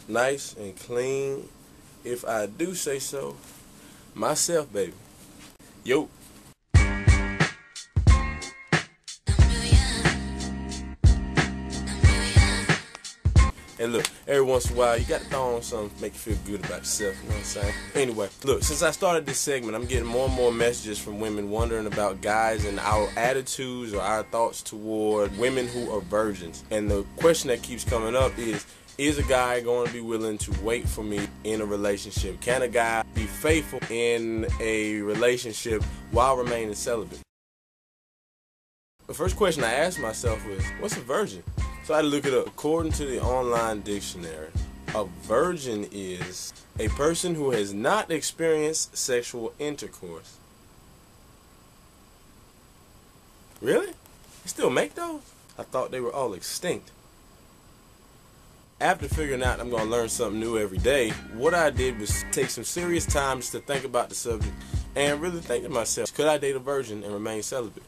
Nice and clean, if I do say so myself, baby. Yo. And look, every once in a while, you got to throw on something to make you feel good about yourself, you know what I'm saying? Anyway, look, since I started this segment, I'm getting more and more messages from women wondering about guys and our attitudes or our thoughts toward women who are virgins. And the question that keeps coming up is a guy going to be willing to wait for me in a relationship? Can a guy be faithful in a relationship while remaining celibate? The first question I asked myself was, what's a virgin? So I had to look it up. According to the online dictionary, a virgin is a person who has not experienced sexual intercourse. Really? They still make those? I thought they were all extinct. After figuring out I'm going to learn something new every day, what I did was take some serious time just to think about the subject and really think to myself, could I date a virgin and remain celibate?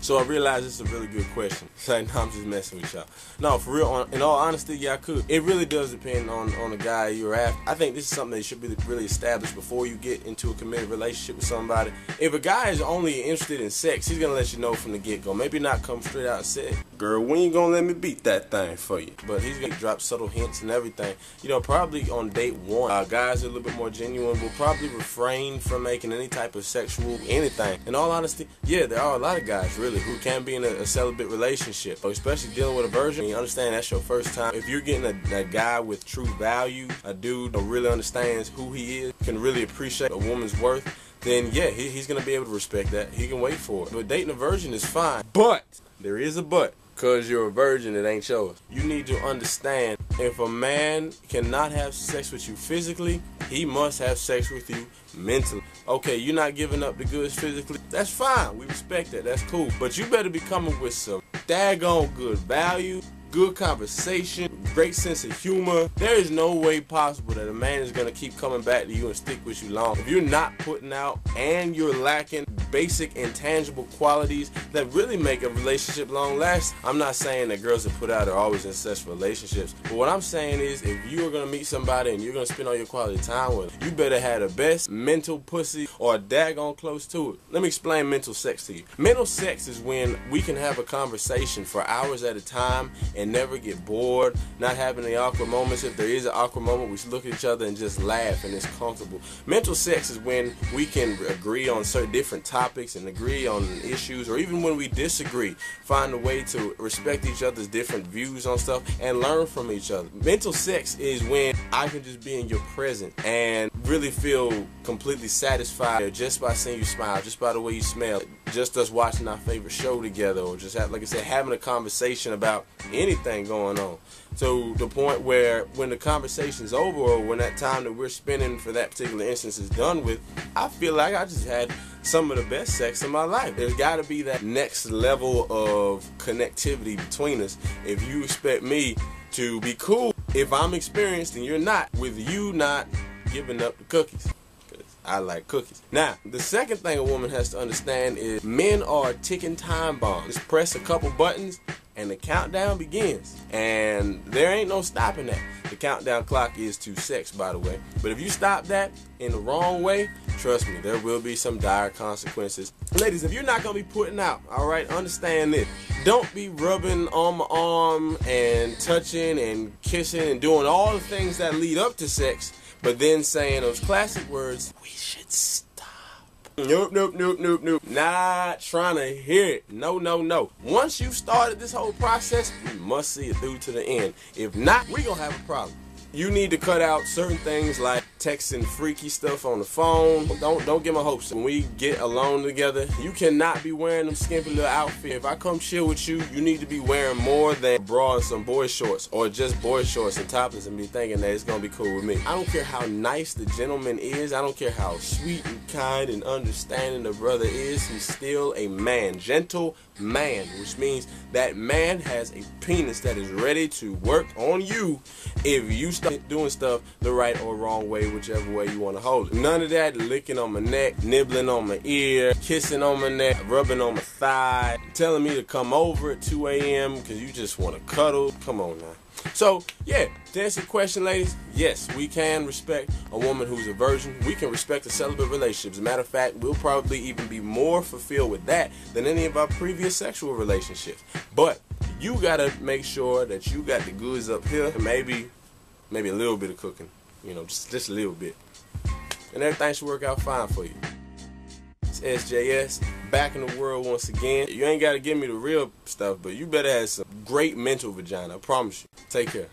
So I realized it's a really good question. So now I'm just messing with y'all. No, for real, in all honesty, yeah, I could. It really does depend on the guy you're after. I think this is something that should be really established before you get into a committed relationship with somebody. If a guy is only interested in sex, he's going to let you know from the get-go. Maybe not come straight out and say, girl, when you going to let me beat that thing for you? But he's going to drop subtle hints and everything. You know, probably on date one, guys are a little bit more genuine, will probably refrain from making any type of sexual anything. In all honesty, yeah, there are a lot of guys, really, who can be in a celibate relationship, especially dealing with a virgin. You understand that's your first time. If you're getting a guy with true value, a dude who really understands who he is, can really appreciate a woman's worth, then yeah, he's going to be able to respect that. He can wait for it. But dating a virgin is fine. But, there is a but. Because you're a virgin, it ain't yours. You need to understand, if a man cannot have sex with you physically, he must have sex with you mentally. Okay, you're not giving up the goods physically. That's fine. We respect that. That's cool. But you better be coming with some daggone good value, good conversation, great sense of humor. There is no way possible that a man is going to keep coming back to you and stick with you long. If you're not putting out and you're lacking basic intangible qualities that really make a relationship long last. I'm not saying that girls that put out are always in successful relationships, but what I'm saying is, if you are going to meet somebody and you're going to spend all your quality time with them, you better have the best mental pussy or daggone close to it. Let me explain mental sex to you. Mental sex is when we can have a conversation for hours at a time and never get bored, not having any awkward moments. If there is an awkward moment, we look at each other and just laugh and it's comfortable. Mental sex is when we can agree on certain different topics and agree on issues, or even when we disagree, find a way to respect each other's different views on stuff and learn from each other. Mental sex is when I can just be in your presence and really feel completely satisfied just by seeing you smile, just by the way you smell, just us watching our favorite show together, or just like I said, having a conversation about anything going on. To the point where when the conversation's over, or when that time that we're spending for that particular instance is done with, I feel like I just had some of the best sex in my life. There's got to be that next level of connectivity between us. If you expect me to be cool, if I'm experienced and you're not, with you not giving up the cookies. I like cookies. Now, the second thing a woman has to understand is men are ticking time bombs. Just press a couple buttons and the countdown begins. And there ain't no stopping that. The countdown clock is to sex, by the way. But if you stop that in the wrong way, trust me, there will be some dire consequences. Ladies, if you're not going to be putting out, alright, understand this. Don't be rubbing on my arm and touching and kissing and doing all the things that lead up to sex, but then saying those classic words, we should stop. Nope, nope, nope, nope, nope. Not trying to hear it. No, no, no. Once you've started this whole process, you must see it through to the end. If not, we're going to have a problem. You need to cut out certain things like texting freaky stuff on the phone. Don't get my hopes up. When we get alone together, you cannot be wearing them skimpy little outfits. If I come chill with you, you need to be wearing more than a bra and some boy shorts, or just boy shorts and topless, and be thinking that it's going to be cool with me. I don't care how nice the gentleman is. I don't care how sweet and kind and understanding the brother is. He's still a man. Gentle man, which means that man has a penis that is ready to work on you if you start doing stuff the right or wrong way, whichever way you want to hold it. None of that licking on my neck, nibbling on my ear, kissing on my neck, rubbing on my thigh, telling me to come over at 2 a.m. because you just want to cuddle. Come on now. So, yeah, to answer your question, ladies, yes, we can respect a woman who's a virgin. We can respect a celibate relationship. As a matter of fact, we'll probably even be more fulfilled with that than any of our previous sexual relationships. But you got to make sure that you got the goods up here, and maybe a little bit of cooking, you know, just a little bit. And everything should work out fine for you. It's SJS, back in the world once again. You ain't got to give me the real stuff, but you better have some great mental vagina, I promise you. Take care.